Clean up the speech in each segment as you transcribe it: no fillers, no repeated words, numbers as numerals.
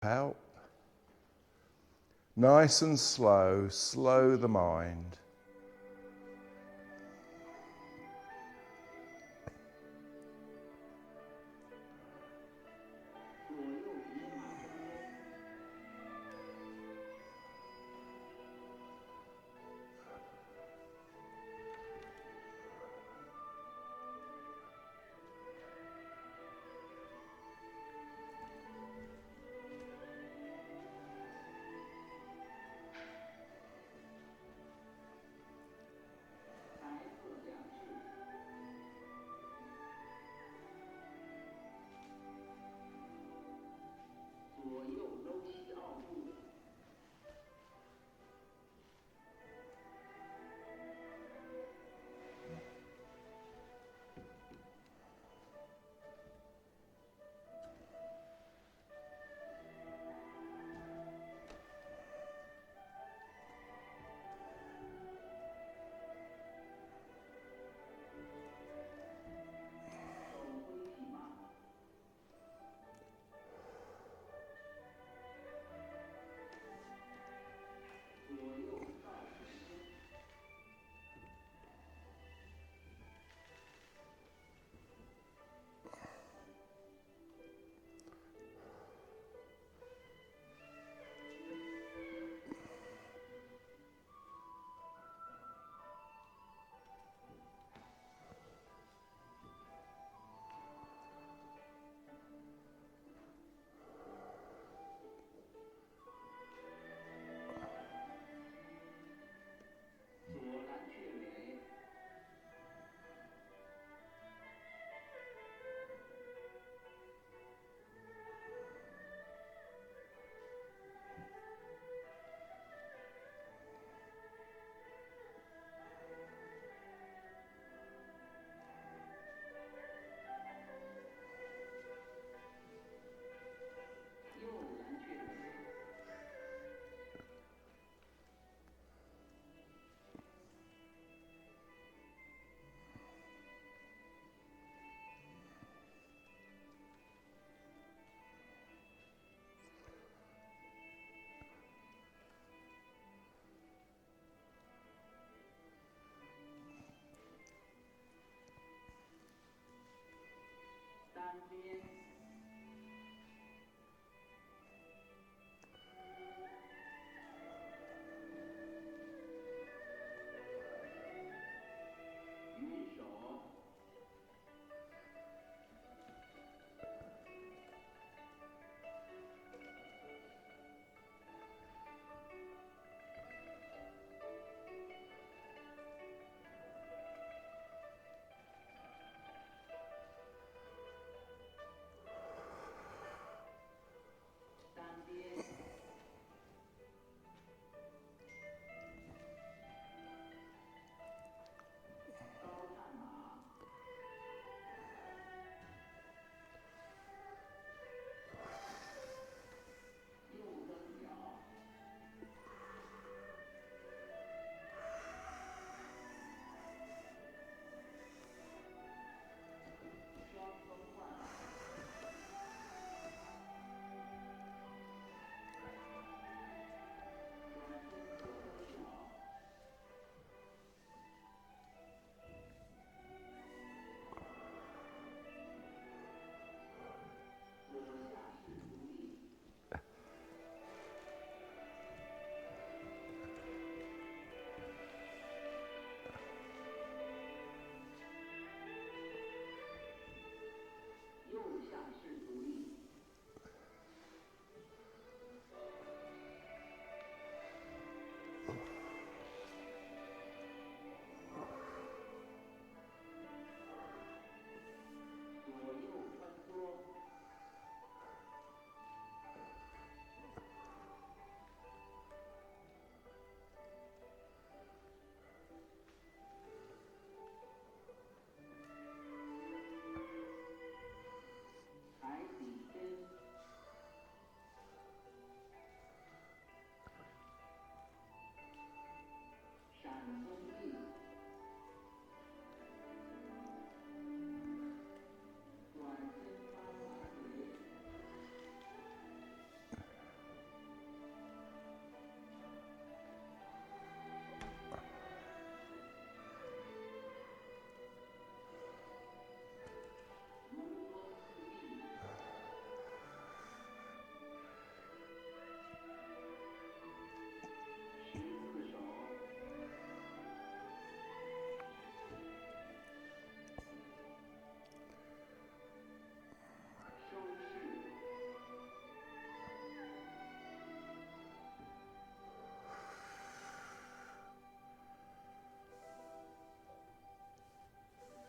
out. Nice and slow the mind.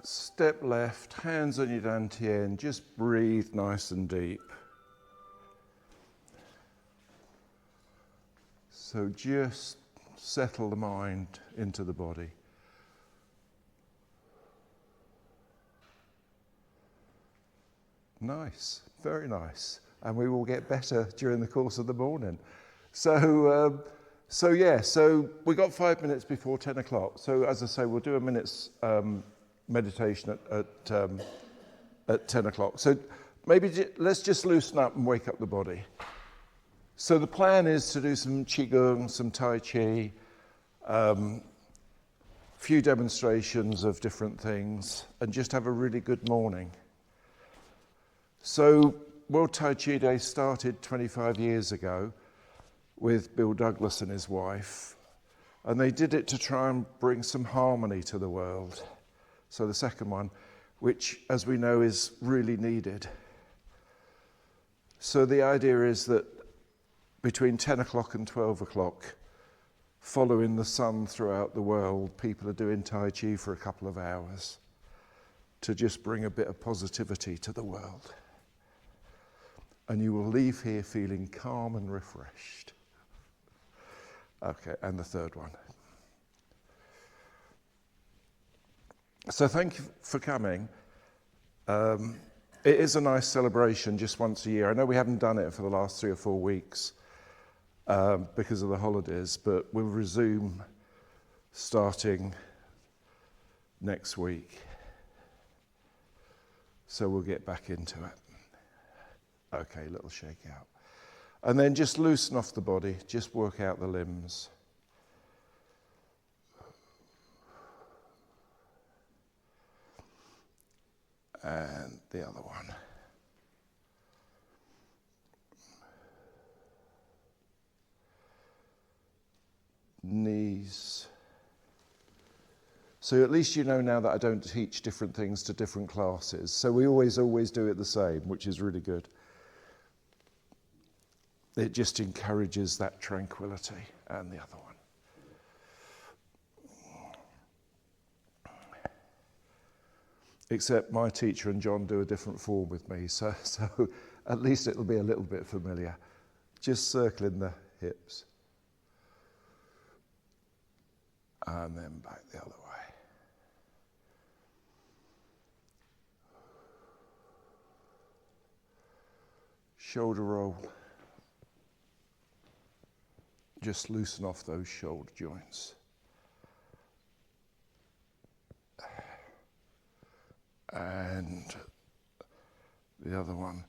Step left, hands on your dantian, just breathe nice and deep. So just settle the mind into the body. Nice, very nice. And we will get better during the course of the morning. So we got 5 minutes before 10 o'clock. So as I say, we'll do a minute's meditation at 10 o'clock. So maybe let's just loosen up and wake up the body. So the plan is to do some Qigong, some Tai Chi, few demonstrations of different things, and just have a really good morning. So World Tai Chi Day started 25 years ago with Bill Douglas and his wife, and they did it to try and bring some harmony to the world. So the second one, which, as we know, is really needed. So the idea is that between 10 o'clock and 12 o'clock, following the sun throughout the world, people are doing Tai Chi for a couple of hours to just bring a bit of positivity to the world. And you will leave here feeling calm and refreshed. Okay, and the third one. So thank you for coming. It is a nice celebration just once a year. I know we haven't done it for the last 3 or 4 weeks because of the holidays, but we'll resume starting next week. So we'll get back into it. Okay, little shake out. And then just loosen off the body, just work out the limbs. And the other one. Knees. So at least you know now that I don't teach different things to different classes. So we always do it the same, which is really good. It just encourages that tranquility. And the other one. Except my teacher and John do a different form with me, so at least it'll be a little bit familiar. Just circling the hips. And then back the other way. Shoulder roll. Just loosen off those shoulder joints. And the other one.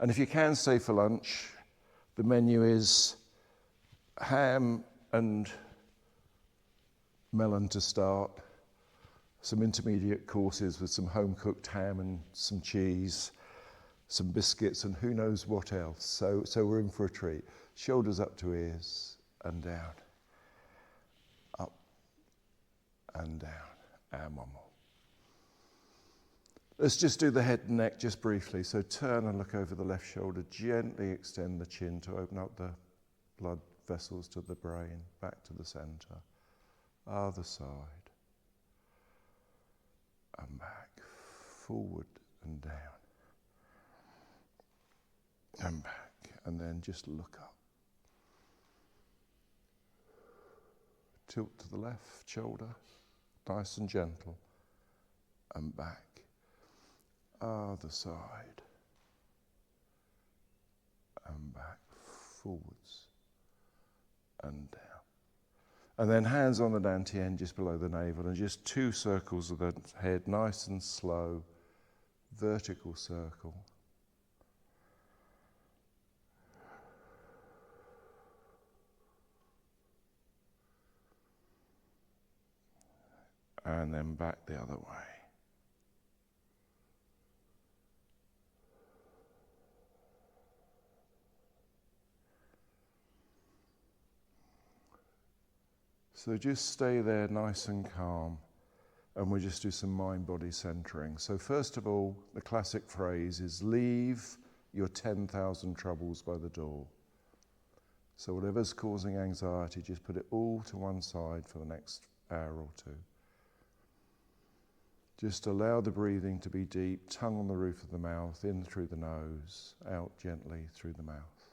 And if you can stay for lunch, the menu is ham and melon to start, some intermediate courses with some home-cooked ham and some cheese, some biscuits and who knows what else. So we're in for a treat. Shoulders up to ears and down. Up and down. And one more. Let's just do the head and neck just briefly. So turn and look over the left shoulder. Gently extend the chin to open up the blood vessels to the brain. Back to the center. Other side. And back. Forward and down. And back. And then just look up. Tilt to the left shoulder. Nice and gentle. And back. Other side. And back. Forwards. And down. And then hands on the dantian just below the navel and just 2 circles of the head, nice and slow. Vertical circle. And then back the other way. So just stay there nice and calm, and we'll just do some mind-body centering. So first of all, the classic phrase is leave your 10,000 troubles by the door. So whatever's causing anxiety, just put it all to one side for the next hour or two. Just allow the breathing to be deep, tongue on the roof of the mouth, in through the nose, out gently through the mouth.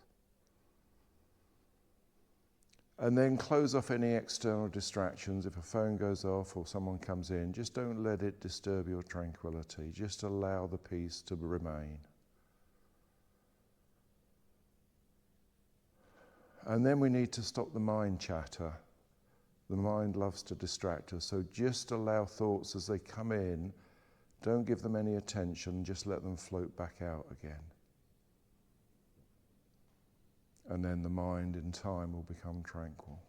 And then close off any external distractions. If a phone goes off or someone comes in, just don't let it disturb your tranquility. Just allow the peace to remain. And then we need to stop the mind chatter. The mind loves to distract us, so just allow thoughts as they come in. Don't give them any attention, just let them float back out again. And then the mind in time will become tranquil.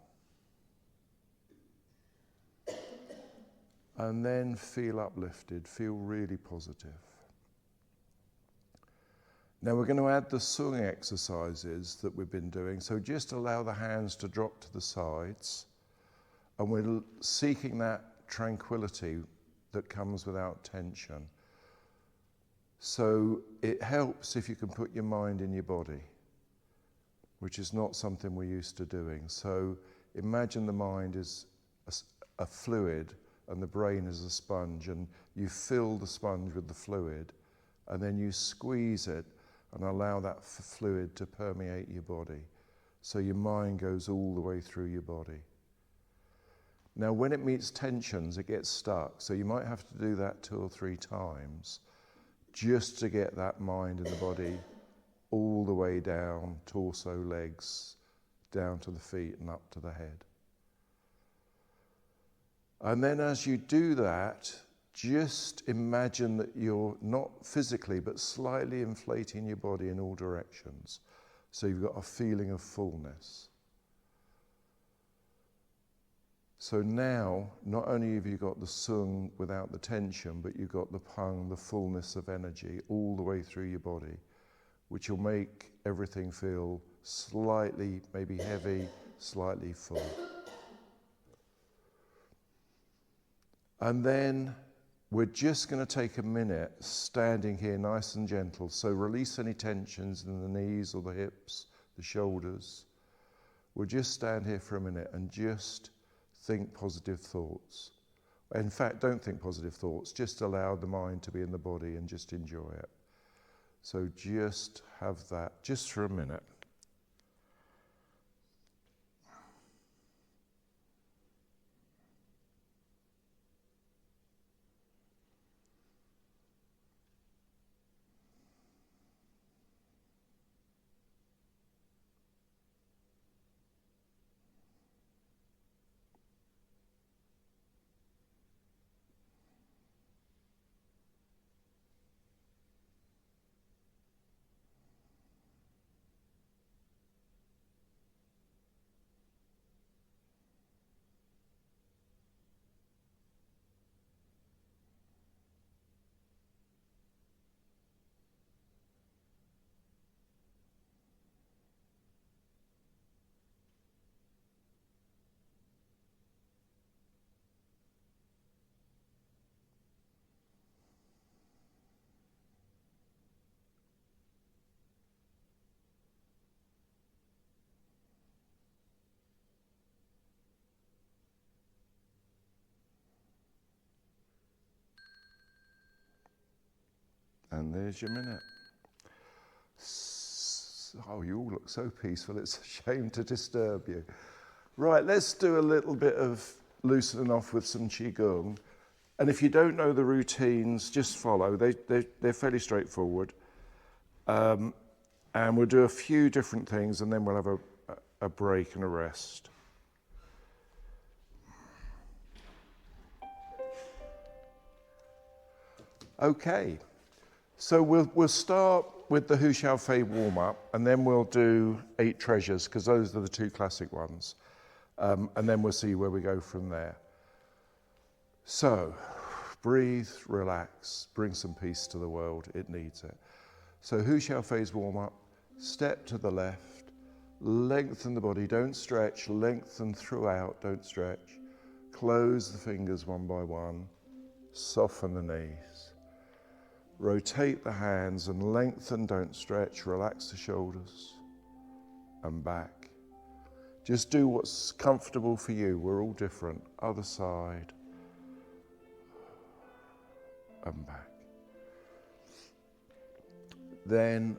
And then feel uplifted, feel really positive. Now we're going to add the sung exercises that we've been doing, so just allow the hands to drop to the sides, and we're seeking that tranquility that comes without tension. So it helps if you can put your mind in your body, which is not something we're used to doing. So imagine the mind is a fluid and the brain is a sponge, and you fill the sponge with the fluid and then you squeeze it and allow that fluid to permeate your body. So your mind goes all the way through your body. Now when it meets tensions, it gets stuck. So you might have to do that 2 or 3 times just to get that mind in the body all the way down, torso, legs, down to the feet and up to the head. And then as you do that, just imagine that you're not physically, but slightly inflating your body in all directions. So you've got a feeling of fullness. So now, not only have you got the sung without the tension, but you've got the pung, the fullness of energy, all the way through your body, which will make everything feel slightly, maybe heavy, slightly full. And then we're just going to take a minute standing here nice and gentle. So release any tensions in the knees or the hips, the shoulders. We'll just stand here for a minute and just think positive thoughts. In fact, don't think positive thoughts. Just allow the mind to be in the body and just enjoy it. So just have that just for a minute. And there's your minute. Oh, you all look so peaceful, it's a shame to disturb you. Right, let's do a little bit of loosening off with some Qigong. And if you don't know the routines, just follow. They're fairly straightforward. And we'll do a few different things and then we'll have a break and a rest. Okay. So we'll start with the Hu Xiao Fei warm-up, and then we'll do 8 treasures, because those are the 2 classic ones. And then we'll see where we go from there. So, breathe, relax, bring some peace to the world, it needs it. So Hu Xiao Fei's warm-up, step to the left, lengthen the body, don't stretch, lengthen throughout, don't stretch. Close the fingers one by one, soften the knees. Rotate the hands and lengthen, don't stretch, relax the shoulders and back. Just do what's comfortable for you, we're all different. Other side. and back. Then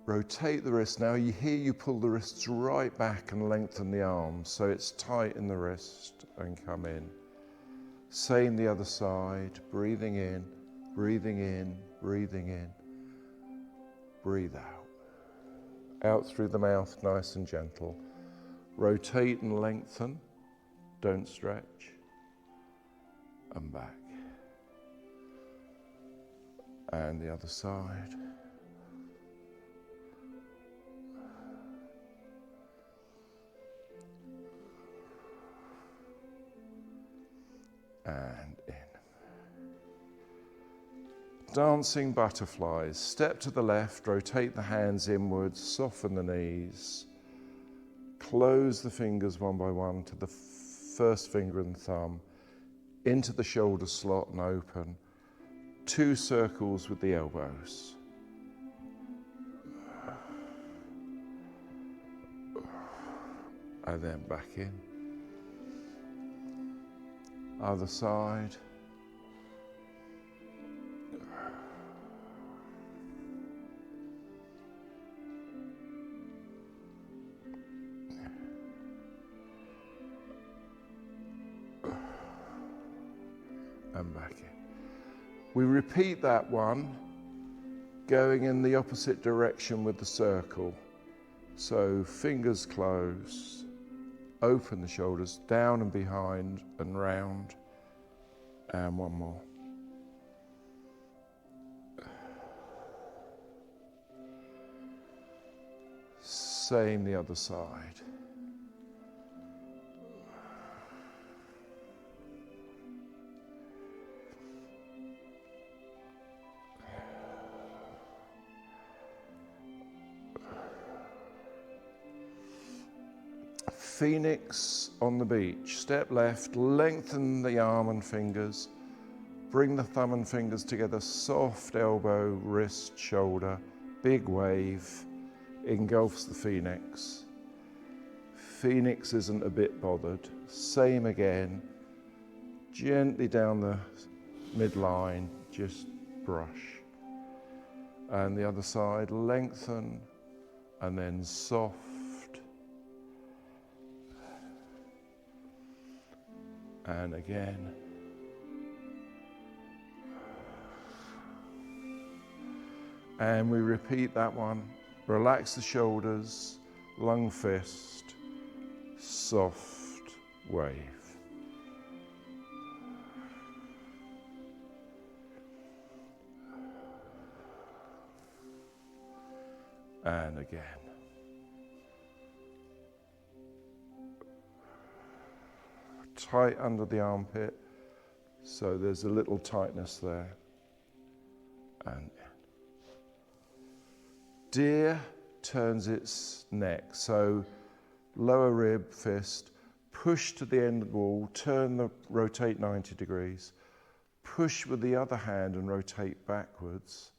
rotate the wrist. Now here you pull the wrists right back and lengthen the arms so it's tight in the wrist and come in. Same the other side, breathing in, breathing in, breathing in. Breathe out. Out through the mouth, nice and gentle. Rotate and lengthen, don't stretch, and back. And the other side. And in. Dancing butterflies. Step to the left, rotate the hands inwards, soften the knees. Close the fingers one by one to the first finger and thumb, into the shoulder slot and open. 2 circles with the elbows. And then back in. Other side. And back in. We repeat that one, going in the opposite direction with the circle. So fingers closed, open the shoulders, down and behind and round, and one more. Same the other side. Phoenix on the beach. Step left, lengthen the arm and fingers. Bring the thumb and fingers together, soft elbow, wrist, shoulder. Big wave engulfs the phoenix. Phoenix isn't a bit bothered. Same again. Gently down the midline, just brush. And the other side, lengthen and then soft. And again. And we repeat that one. Relax the shoulders, lung fist, soft wave. And again. Tight under the armpit, so there's a little tightness there. And deer turns its neck, so lower rib, fist, push to the end of the wall, rotate 90 degrees, push with the other hand and rotate backwards,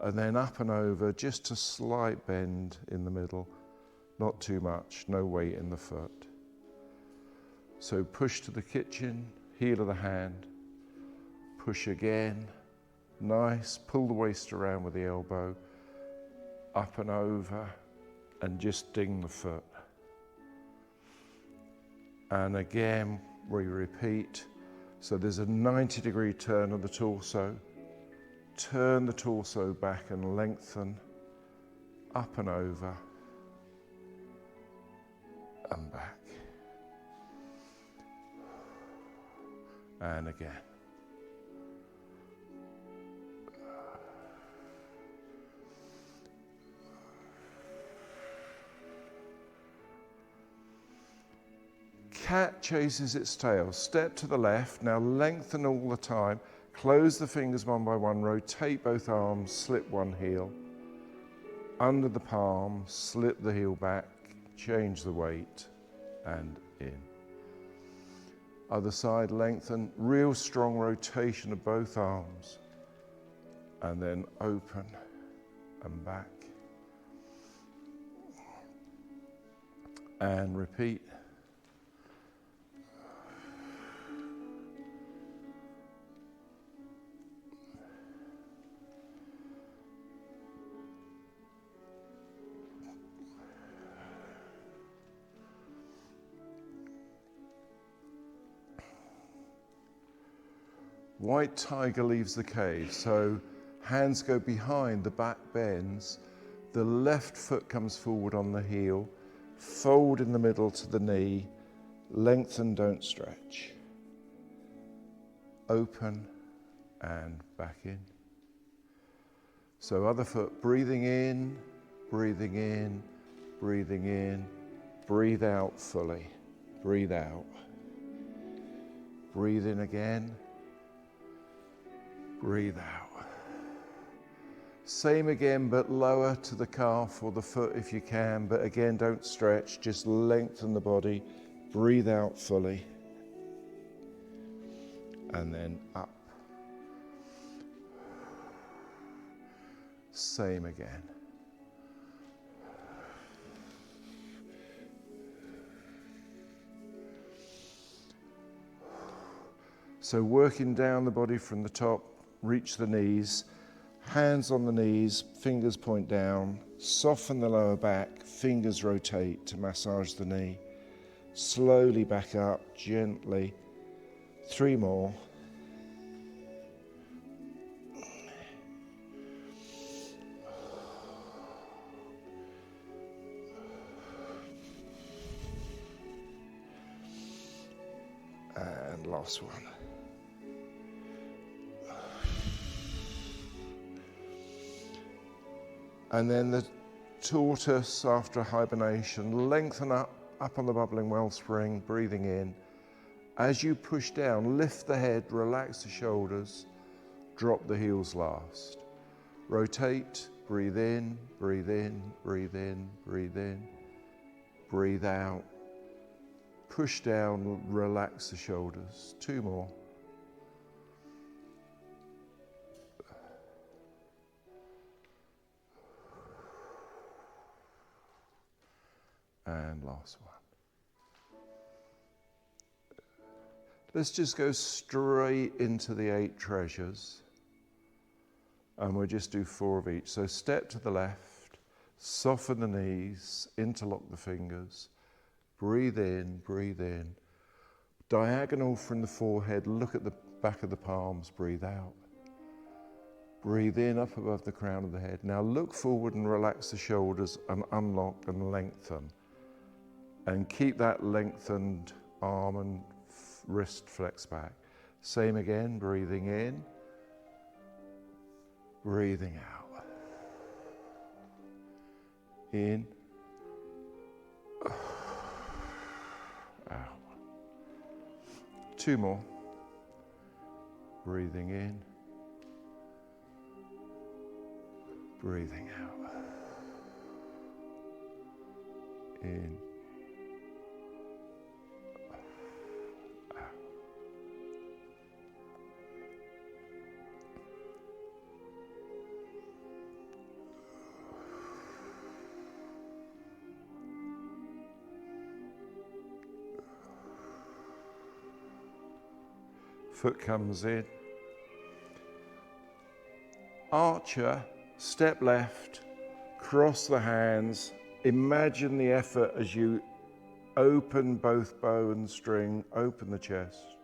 and then up and over, just a slight bend in the middle, not too much, no weight in the foot. So push to the kitchen, heel of the hand, push again, nice, pull the waist around with the elbow, up and over, and just ding the foot. And again, we repeat. So there's a 90-degree turn of the torso. Turn the torso back and lengthen, up and over, and back. And again. Cat chases its tail. Step to the left. Now lengthen all the time. Close the fingers one by one. Rotate both arms. Slip one heel. Under the palm. Slip the heel back. Change the weight. And in. Other side, lengthen, real strong rotation of both arms. And then open and back. And repeat. White tiger leaves the cave, so hands go behind, the back bends, the left foot comes forward on the heel, fold in the middle to the knee, lengthen, don't stretch. Open and back in. So other foot, breathing in, breathing in, breathing in, breathe out fully, breathe out. Breathe in again, breathe out. Same again, but lower to the calf or the foot if you can, but again, don't stretch, just lengthen the body, breathe out fully, and then up. Same again. So working down the body from the top, reach the knees, hands on the knees, fingers point down, soften the lower back, fingers rotate to massage the knee. Slowly back up, gently. 3 more. And last one. And then the tortoise after hibernation, lengthen up on the bubbling wellspring, breathing in. As you push down, lift the head, relax the shoulders, drop the heels last. Rotate, breathe in, breathe in, breathe in, breathe in, breathe out. Push down, relax the shoulders. 2 more. And last one. Let's just go straight into the 8 treasures. And we'll just do 4 of each. So step to the left, soften the knees, interlock the fingers, breathe in, breathe in. Diagonal from the forehead, look at the back of the palms, breathe out. Breathe in up above the crown of the head. Now look forward and relax the shoulders and unlock and lengthen. And keep that lengthened arm and wrist flex back. Same again, breathing in, breathing out. In, out. 2 more. Breathing in, breathing out. In, foot comes in. Archer, step left, cross the hands. Imagine the effort as you open both bow and string, open the chest.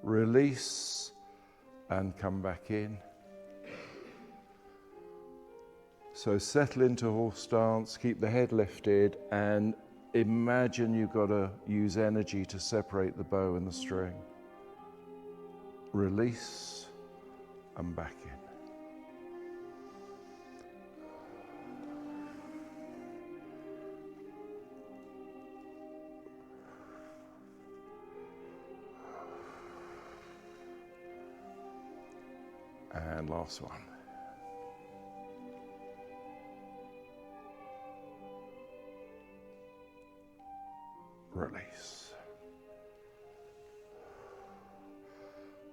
Release and come back in. So settle into horse stance, keep the head lifted, and imagine you've got to use energy to separate the bow and the string. Release and back in. And last one. Release.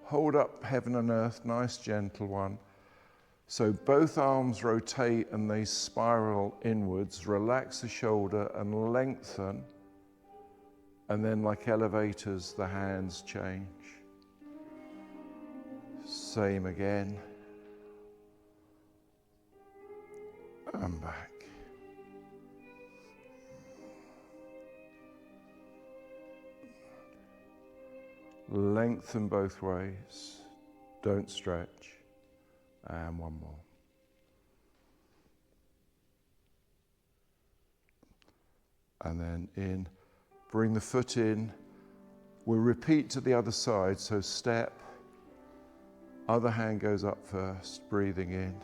Hold up heaven and earth, nice gentle one. So both arms rotate and they spiral inwards. Relax the shoulder and lengthen. And then like elevators, the hands change. Same again. And back. Lengthen both ways. don't stretch, and one more. And then in, bring the foot in. We'll repeat to the other side, so step, other hand goes up first, breathing in,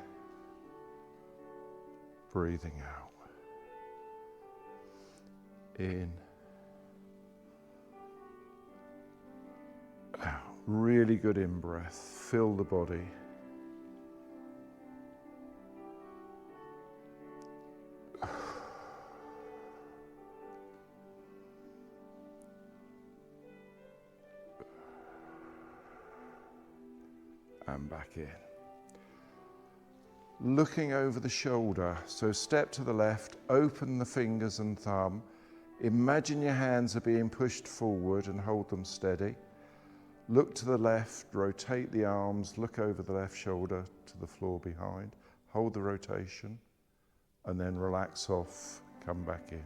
breathing out. In, out. Really good in-breath, fill the body. And back in. Looking over the shoulder, so step to the left, open the fingers and thumb. Imagine your hands are being pushed forward and hold them steady. Look to the left, rotate the arms, look over the left shoulder to the floor behind. Hold the rotation and then relax off, come back in.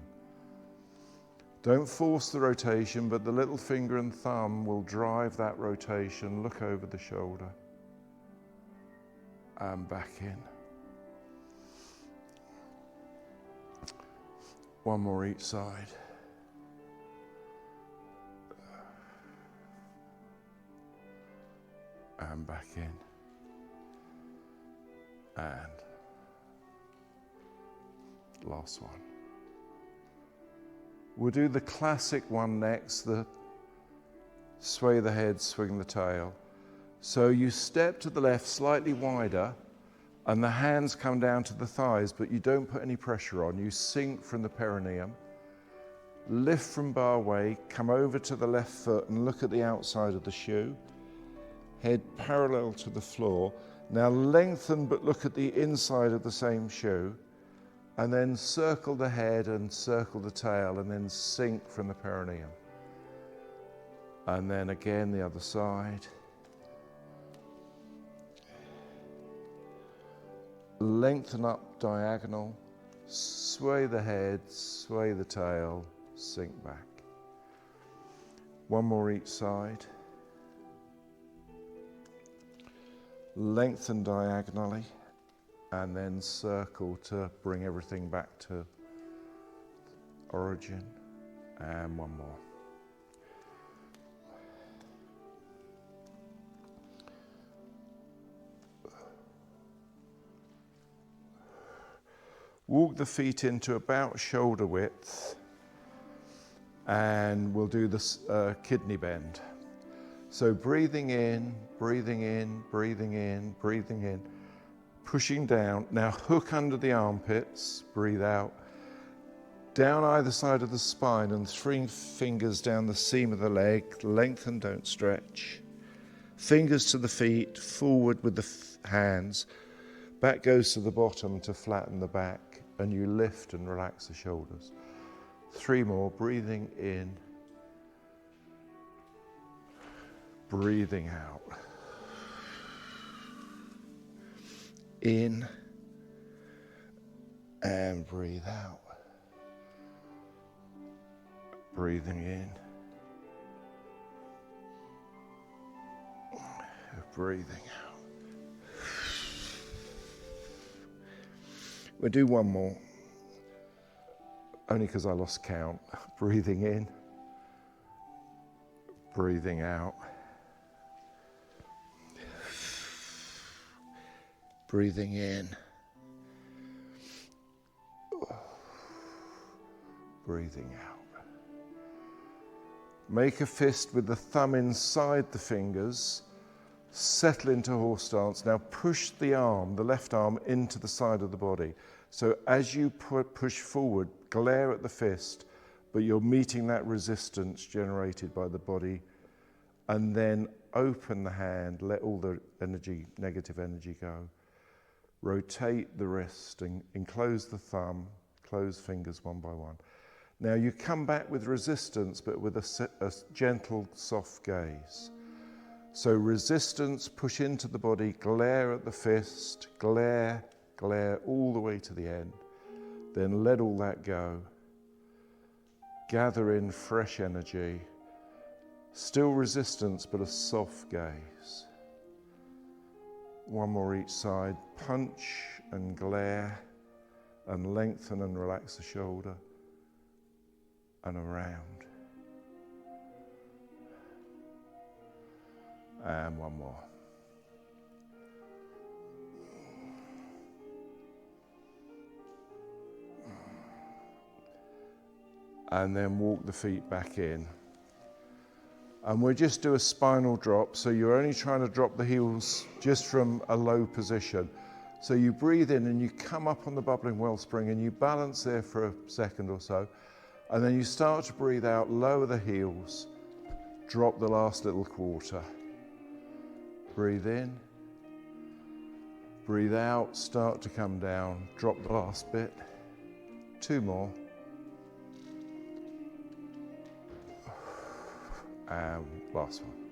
Don't force the rotation, but the little finger and thumb will drive that rotation. Look over the shoulder. And back in. One more each side. And back in. And last one. We'll do the classic one next, the sway the head, swing the tail. So you step to the left slightly wider and the hands come down to the thighs, but you don't put any pressure on. You sink from the perineum, lift from bar weight, come over to the left foot and look at the outside of the shoe. Head parallel to the floor. Now lengthen, but look at the inside of the same shoe. And then circle the head and circle the tail and then sink from the perineum. And then again the other side. Lengthen up diagonal, sway the head, sway the tail, sink back. One more each side. Lengthen diagonally and then circle to bring everything back to origin. And one more. Walk the feet into about shoulder width and we'll do this kidney bend. So breathing in, breathing in, breathing in, breathing in, pushing down. Now hook under the armpits, breathe out. Down either side of the spine and 3 fingers down the seam of the leg, lengthen, don't stretch. Fingers to the feet, forward with the hands. Back goes to the bottom to flatten the back. And you lift and relax the shoulders. 3 more, breathing in, breathing out. In and breathe out. Breathing in, breathing out. We'll do one more, only because I lost count. Breathing in, breathing out. Breathing in, breathing out. Make a fist with the thumb inside the fingers. Settle into horse stance. Now push the arm, the left arm, into the side of the body. So as you push forward, glare at the fist, but you're meeting that resistance generated by the body. And then open the hand, let all the energy, negative energy go. Rotate the wrist and enclose the thumb, close fingers one by one. Now you come back with resistance, but with a gentle, soft gaze. So resistance, push into the body, glare at the fist, glare, glare all the way to the end. Then let all that go. Gather in fresh energy. Still resistance, but a soft gaze. One more each side. Punch and glare and lengthen and relax the shoulder and around. And one more. And then walk the feet back in. And we'll just do a spinal drop, so you're only trying to drop the heels just from a low position. So you breathe in and you come up on the bubbling wellspring and you balance there for a second or so, and then you start to breathe out, lower the heels, drop the last little quarter. Breathe in, breathe out, start to come down, drop the last bit. 2 more. And last one.